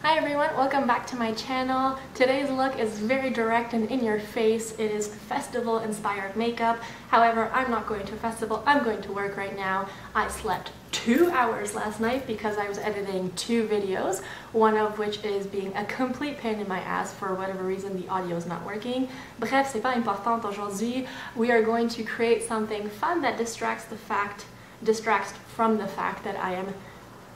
Hi everyone, welcome back to my channel. Today's look is very direct and in your face. It is festival inspired makeup. However, I'm not going to a festival, I'm going to work right now. I slept 2 hours last night because I was editing 2 videos, one of which is being a complete pain in my ass for whatever reason the audio is not working. Bref, c'est pas important aujourd'hui. We are going to create something fun that distracts from the fact that I am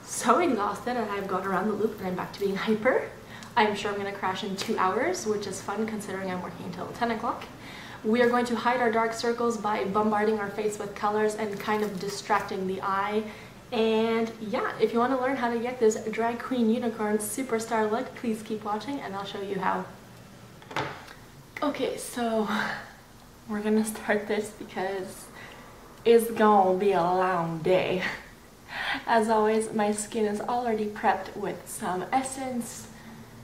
so exhausted and I've gone around the loop and I'm back to being hyper. I'm sure I'm going to crash in 2 hours, which is fun considering I'm working until 10 o'clock. We are going to hide our dark circles by bombarding our face with colors and kind of distracting the eye. And yeah, if you want to learn how to get this drag queen unicorn superstar look, please keep watching and I'll show you how. Okay, so we're going to start this because it's gonna be a long day. As always, my skin is already prepped with some essence.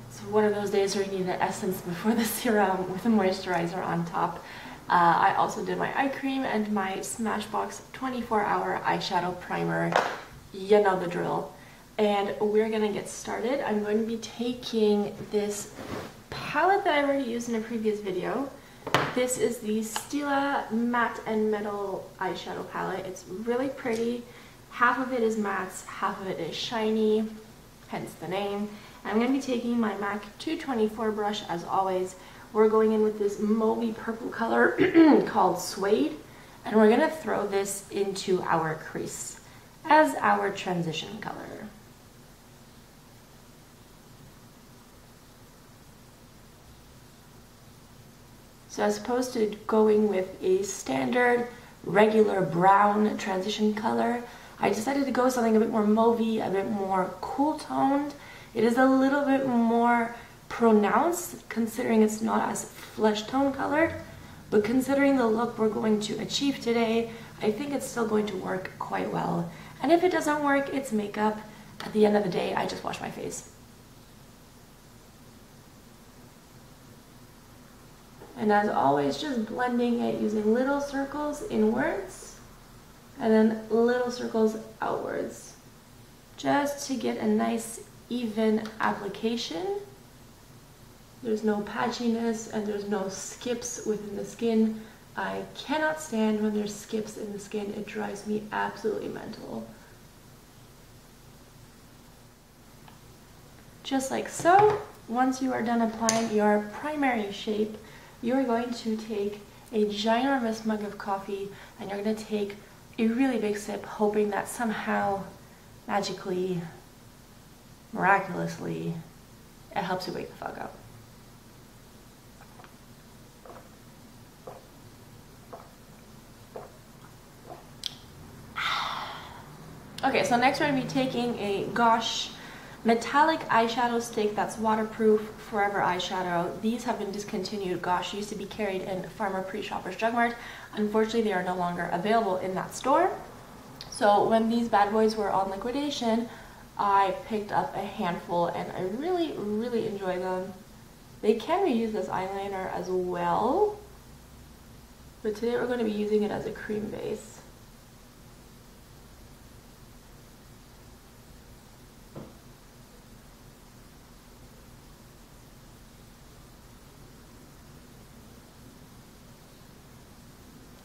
It's one of those days where you need the essence before the serum with a moisturizer on top. I also did my eye cream and my Smashbox 24-hour eyeshadow primer. You know the drill. And we're gonna get started. I'm going to be taking this palette that I already used in a previous video. This is the Stila Matte and Metal eyeshadow palette. It's really pretty. Half of it is mattes, half of it is shiny, hence the name. I'm going to be taking my MAC 224 brush as always. We're going in with this mauvey purple color called Suede, and we're going to throw this into our crease as our transition color. So as opposed to going with a standard regular brown transition color, I decided to go with something a bit more mauvey, a bit more cool toned. It is a little bit more pronounced considering it's not as flesh tone colored, but considering the look we're going to achieve today, I think it's still going to work quite well. And if it doesn't work, it's makeup. At the end of the day, I just wash my face. And as always, just blending it using little circles inwards and then little circles outwards, just to get a nice even application. There's no patchiness and there's no skips within the skin. I cannot stand when there's skips in the skin. It drives me absolutely mental. Just like so, once you are done applying your primary shape, you're going to take a ginormous mug of coffee and you're going to take a really big sip, hoping that somehow, magically, miraculously, it helps you wake the fuck up. Okay, so next we're going to be taking a Gosh metallic eyeshadow stick that's waterproof, forever eyeshadow. These have been discontinued. Gosh used to be carried in Farmer Pre-Shoppers Drug Mart. Unfortunately, they are no longer available in that store. So when these bad boys were on liquidation, I picked up a handful and I really, really enjoy them. They can be used as eyeliner as well, but today we're going to be using it as a cream base.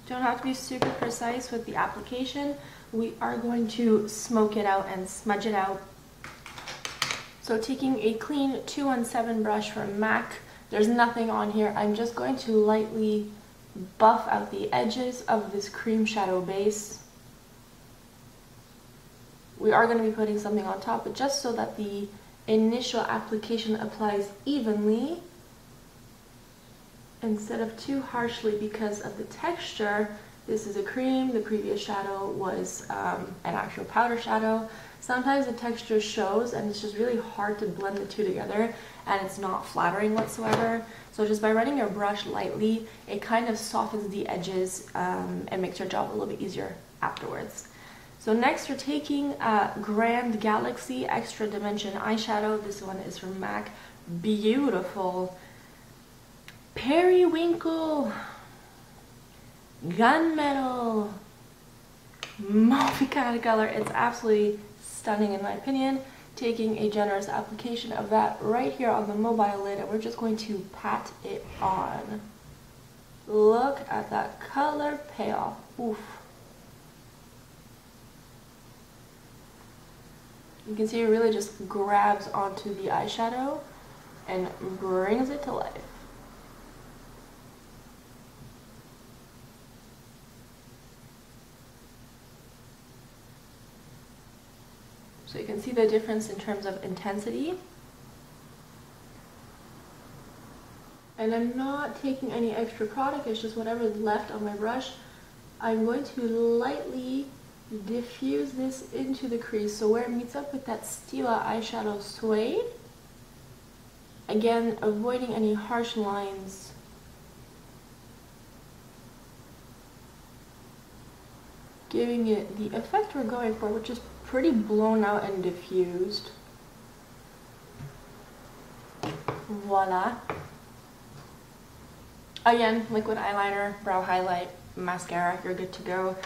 Don't have to be super precise with the application. We are going to smoke it out and smudge it out. So taking a clean 217 brush from MAC, there's nothing on here. I'm just going to lightly buff out the edges of this cream shadow base. We are going to be putting something on top, but just so that the initial application applies evenly, instead of too harshly because of the texture. This is a cream, the previous shadow was an actual powder shadow. Sometimes the texture shows and it's just really hard to blend the two together and it's not flattering whatsoever. So just by running your brush lightly, it kind of softens the edges and makes your job a little bit easier afterwards. So next we're taking Grand Galaxy Extra Dimension eyeshadow. This one is from MAC. Beautiful. Periwinkle, gunmetal, mauve kind of color. It's absolutely stunning in my opinion. taking a generous application of that right here on the mobile lid, and we're just going to pat it on. Look at that color payoff. Oof. You can see it really just grabs onto the eyeshadow and brings it to life. So you can see the difference in terms of intensity. And I'm not taking any extra product, it's just whatever's left on my brush. I'm going to lightly diffuse this into the crease, so where it meets up with that Stila eyeshadow suede. Again, avoiding any harsh lines. Giving it the effect we're going for, which is pretty blown out and diffused. Voila. Again, liquid eyeliner, brow highlight, mascara, you're good to go.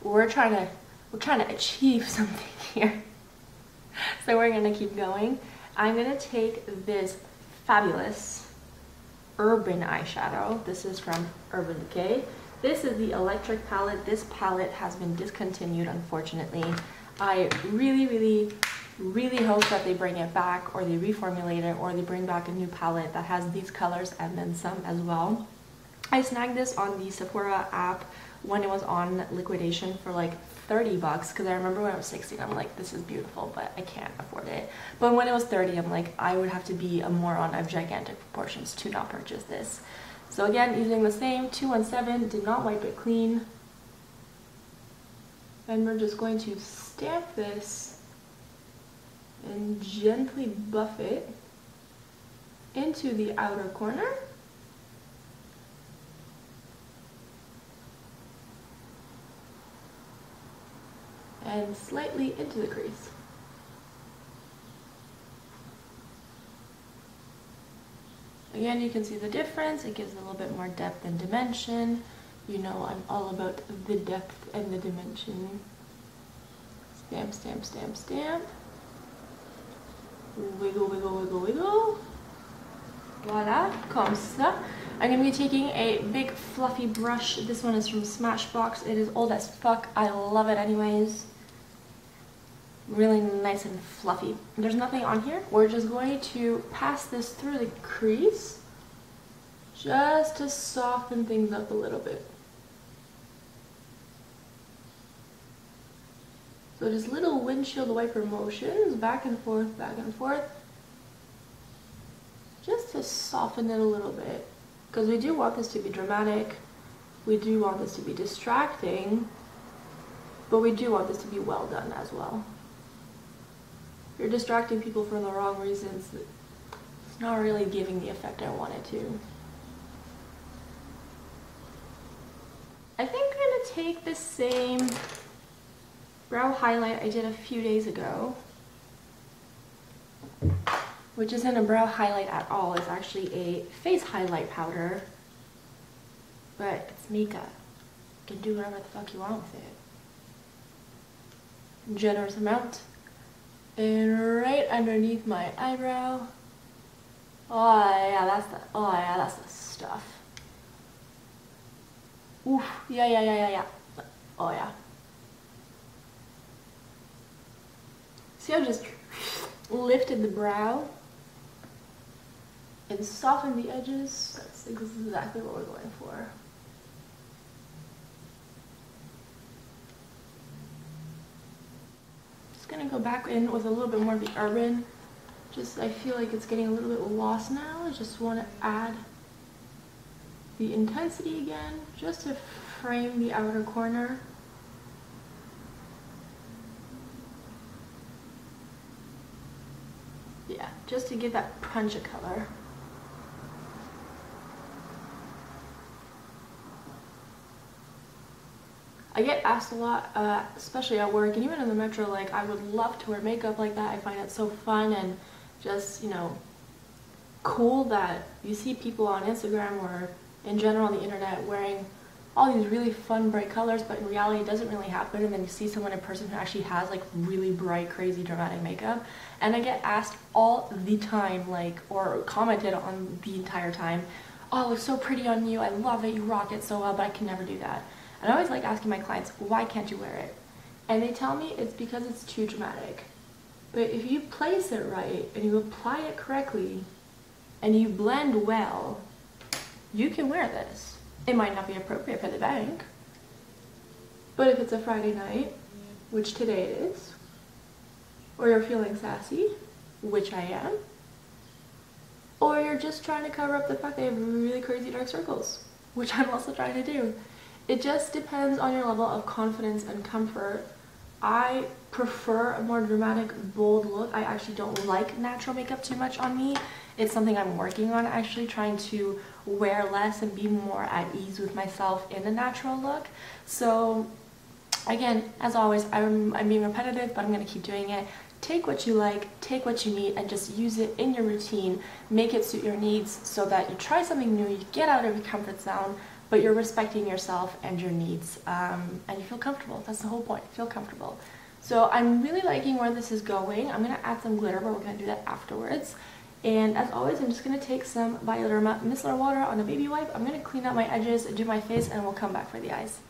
We're trying to achieve something here. So we're gonna keep going. I'm gonna take this fabulous Urban eyeshadow. This is from Urban Decay. This is the electric palette. This palette has been discontinued, unfortunately. I really hope that they bring it back, or they reformulate it, or they bring back a new palette that has these colors and then some as well. I snagged this on the Sephora app when it was on liquidation for like 30 bucks, because I remember when I was 16, I'm like, this is beautiful, but I can't afford it. But when it was 30, I'm like, I would have to be a moron of gigantic proportions to not purchase this. So again, using the same 217, did not wipe it clean. And we're just going to stamp this and gently buff it into the outer corner. And slightly into the crease. Again, you can see the difference. It gives a little bit more depth and dimension. You know I'm all about the depth and the dimension. Stamp, stamp, stamp, stamp. Wiggle, wiggle, wiggle, wiggle. Voila, comme ça. I'm going to be taking a big fluffy brush. This one is from Smashbox. It is old as fuck. I love it anyways. Really nice and fluffy. There's nothing on here. We're just going to pass this through the crease just to soften things up a little bit. So just little windshield wiper motions, back and forth, just to soften it a little bit. Because we do want this to be dramatic, we do want this to be distracting, but we do want this to be well done as well. If you're distracting people for the wrong reasons, it's not really giving the effect I want it to. I think I'm going to take the same brow highlight I did a few days ago, which isn't a brow highlight at all. It's actually a face highlight powder, but it's makeup. You can do whatever the fuck you want with it. Generous amount. And right underneath my eyebrow. Oh yeah, that's the stuff. Oof, yeah. Oh yeah. See how I just lifted the brow and softened the edges? That's exactly what we're going for. Just gonna go back in with a little bit more of the Urban. Just, I feel like it's getting a little bit lost now. I just want to add the intensity again, just to frame the outer corner. Yeah, just to give that punch of color. I get asked a lot, especially at work and even in the metro, like, I would love to wear makeup like that. I find it so fun and just, you know, cool that you see people on Instagram or in general on the internet wearing all these really fun, bright colors, but in reality it doesn't really happen. And then you see someone in person who actually has like really bright, crazy, dramatic makeup. And I get asked all the time, like, or commented on the entire time, oh, it looks so pretty on you, I love it, you rock it so well, but I can never do that. And I always like asking my clients, why can't you wear it? And they tell me it's because it's too dramatic. But if you place it right and you apply it correctly and you blend well, you can wear this. It might not be appropriate for the bank, but if it's a Friday night, which today it is, or you're feeling sassy, which I am, or you're just trying to cover up the fact that you have really crazy dark circles, which I'm also trying to do. It just depends on your level of confidence and comfort. I prefer a more dramatic, bold look. I actually don't like natural makeup too much on me. It's something I'm working on, actually trying to wear less and be more at ease with myself in a natural look. So again, as always, I'm being repetitive, but I'm going to keep doing it. Take what you like, take what you need, and just use it in your routine. Make it suit your needs so that you try something new, you get out of your comfort zone, but you're respecting yourself and your needs, and you feel comfortable. That's the whole point, feel comfortable. So I'm really liking where this is going. I'm going to add some glitter, but we're going to do that afterwards. And as always, I'm just going to take some Bioderma micellar water on a baby wipe. I'm going to clean up my edges, do my face, and we'll come back for the eyes.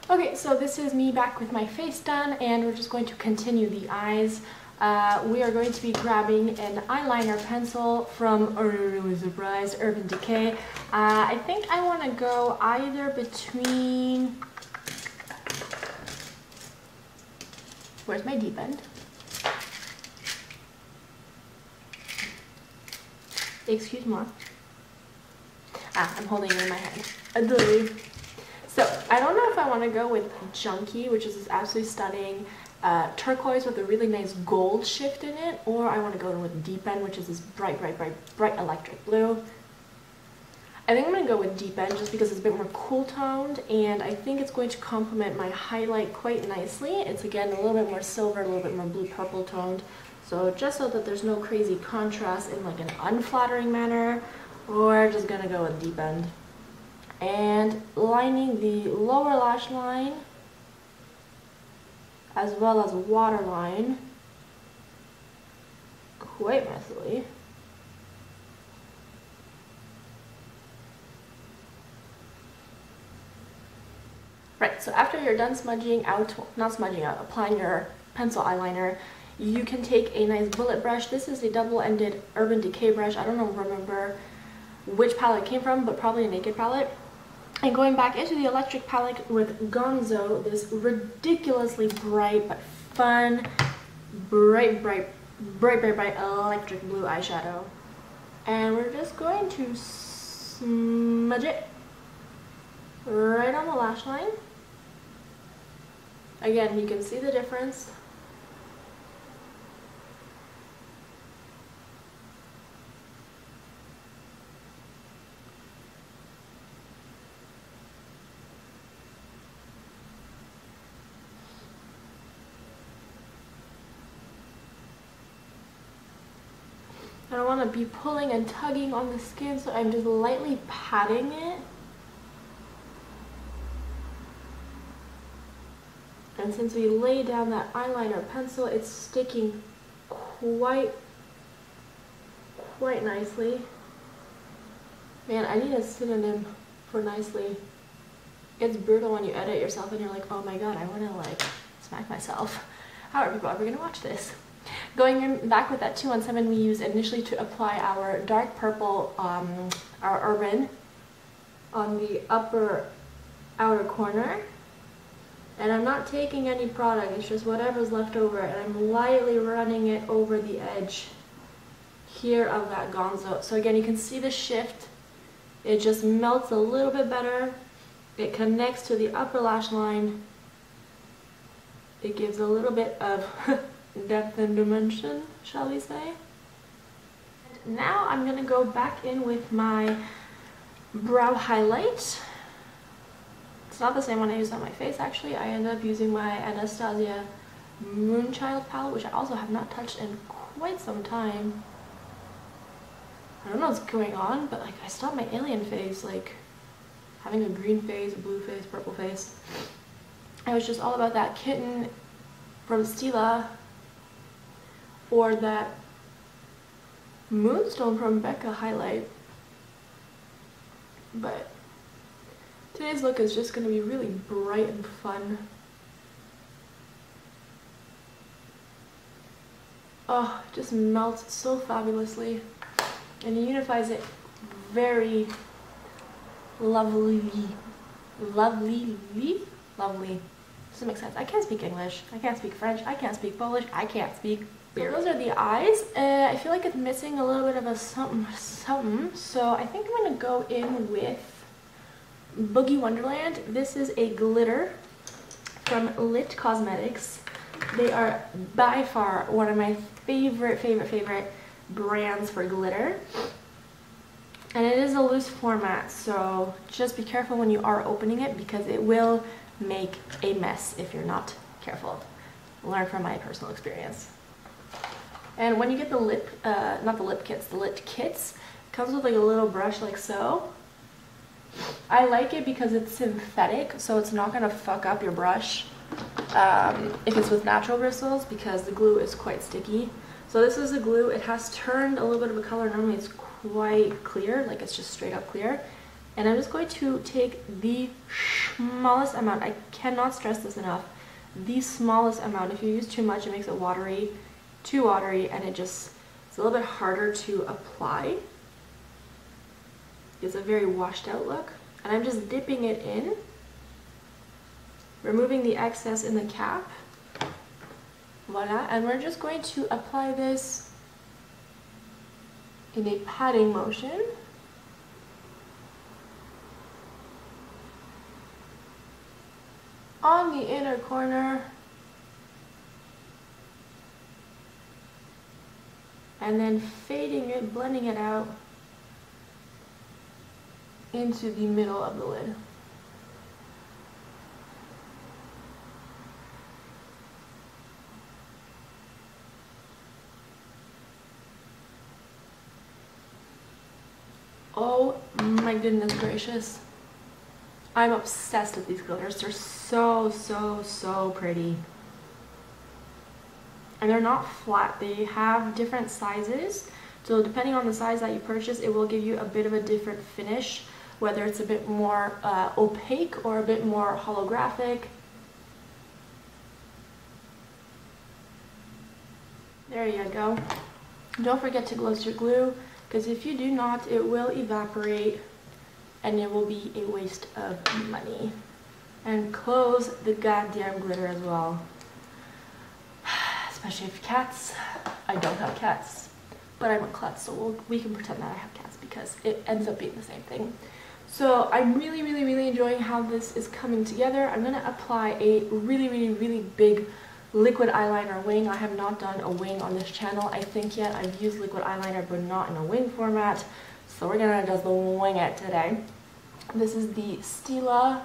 Okay, so this is me back with my face done, and we're just going to continue the eyes. We are going to be grabbing an eyeliner pencil from, really surprised, Urban Decay. I think I want to go either between, where's my deep end? Excuse me. I'm holding it in my hand. So I don't know if I want to go with Junkie, which is this absolutely stunning turquoise with a really nice gold shift in it, or I want to go with Deep End, which is this bright, bright, bright, bright electric blue. I think I'm going to go with Deep End just because it's a bit more cool toned, and I think it's going to complement my highlight quite nicely. It's again a little bit more silver, a little bit more blue purple toned, so just so that there's no crazy contrast in like an unflattering manner, we're just going to go with Deep End. And lining the lower lash line as well as waterline quite messily. Right, so after you're done smudging out, well, not smudging out, applying your pencil eyeliner, you can take a nice bullet brush. This is a double-ended Urban Decay brush. I don't remember which palette it came from, but probably a Naked palette. And going back into the electric palette with Gonzo, this ridiculously bright but fun, bright electric blue eyeshadow. And we're just going to smudge it right on the lash line. Again, you can see the difference. I don't want to be pulling and tugging on the skin, so I'm just lightly patting it. And since we lay down that eyeliner pencil, it's sticking quite nicely. Man, I need a synonym for nicely. It's brutal when you edit yourself and you're like, oh my god, I want to like smack myself. How are people ever going to watch this? Going in back with that 217 we used initially to apply our dark purple, our Urban, on the upper outer corner. And I'm not taking any product, it's just whatever's left over, and I'm lightly running it over the edge here of that Gonzo. So again, you can see the shift. It just melts a little bit better. It connects to the upper lash line. It gives a little bit of depth and dimension, shall we say. And now I'm going to go back in with my brow highlight. It's not the same one I used on my face, actually. I ended up using my Anastasia Moonchild palette, which I also have not touched in quite some time. I don't know what's going on, but like I stopped my alien face like having a green face, a blue face, purple face. It was just all about that kitten from Stila or that Moonstone from Becca highlight. But today's look is just going to be really bright and fun. Oh, it just melts so fabulously and unifies it very lovely. Doesn't make sense. I can't speak English. I can't speak French. I can't speak Polish. I can't speak beer. So those are the eyes. I feel like it's missing a little bit of a something. So I think I'm going to go in with Boogie Wonderland. This is a glitter from Lit Cosmetics. They are by far one of my favorite brands for glitter. And it is a loose format, so just be careful when you are opening it because it will make a mess if you're not careful. Learn from my personal experience. And when you get the lip, not the lip kits, the lit kits, it comes with like a little brush like so. I like it because it's synthetic, so it's not gonna fuck up your brush if it's with natural bristles because the glue is quite sticky. So this is a glue. It has turned a little bit of a color. Normally it's quite clear, like it's just straight up clear. And I'm just going to take the smallest amount. I cannot stress this enough. The smallest amount. If you use too much, it makes it watery, too watery, and it's a little bit harder to apply. It's a very washed out look. And I'm just dipping it in, removing the excess in the cap. Voila, and we're just going to apply this in a patting motion. On the inner corner. And then fading it, blending it out into the middle of the lid. Oh my goodness gracious. I'm obsessed with these glitters. They're so pretty. And they're not flat. They have different sizes. So depending on the size that you purchase, it will give you a bit of a different finish, whether it's a bit more opaque or a bit more holographic. There you go. Don't forget to gloss your glue, because if you do not, it will evaporate and it will be a waste of money. And close the goddamn glitter as well. Especially if cats. I don't have cats, but I'm a klutz, so we can pretend that I have cats because it ends up being the same thing. So I'm really enjoying how this is coming together. I'm gonna apply a really big liquid eyeliner wing. I have not done a wing on this channel, I think, yet. I've used liquid eyeliner, but not in a wing format. So we're gonna just wing it today. This is the Stila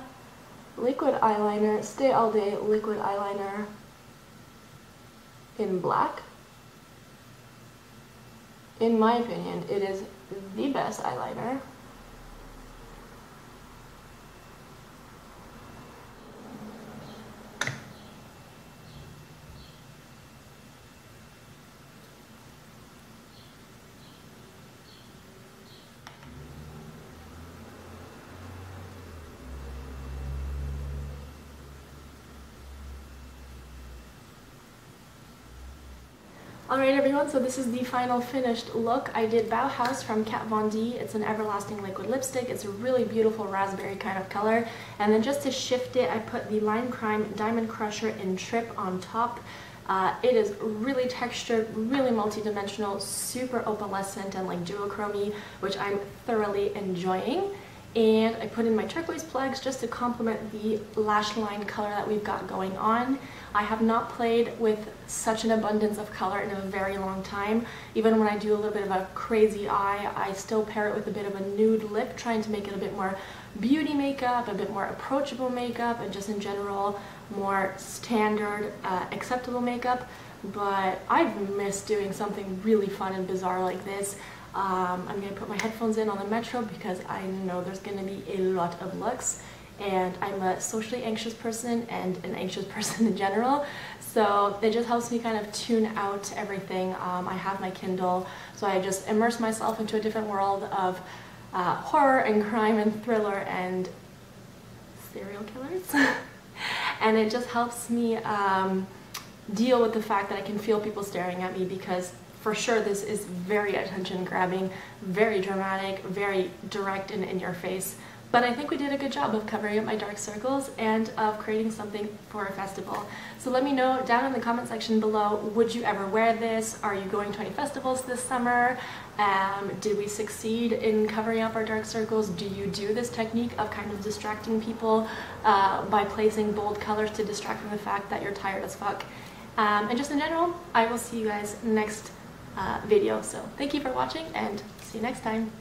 liquid eyeliner, Stay All Day liquid eyeliner in black. In my opinion, it is the best eyeliner. Alright everyone, so this is the final finished look. I did Bauhaus from Kat Von D. It's an everlasting liquid lipstick. It's a really beautiful raspberry kind of color. And then just to shift it, I put the Lime Crime Diamond Crusher in Trip on top. It is really textured, really multi-dimensional, super opalescent and like duochromy, which I'm thoroughly enjoying. And I put in my turquoise plugs just to complement the lash line color that we've got going on. I have not played with such an abundance of color in a very long time. Even when I do a little bit of a crazy eye, I still pair it with a bit of a nude lip, trying to make it a bit more beauty makeup, a bit more approachable makeup, and just in general more standard, acceptable makeup. But I've missed doing something really fun and bizarre like this. I'm gonna put my headphones in on the metro because I know there's gonna be a lot of looks, and I'm a socially anxious person and an anxious person in general, so it just helps me kind of tune out everything. I have my Kindle, so I just immerse myself into a different world of horror and crime and thriller and serial killers. And it just helps me deal with the fact that I can feel people staring at me, because for sure this is very attention grabbing, very dramatic, very direct and in your face. But I think we did a good job of covering up my dark circles and of creating something for a festival. So let me know down in the comment section below, would you ever wear this? Are you going to any festivals this summer? Did we succeed in covering up our dark circles? Do you do this technique of kind of distracting people by placing bold colors to distract from the fact that you're tired as fuck? And just in general, I will see you guys next video. So thank you for watching and see you next time.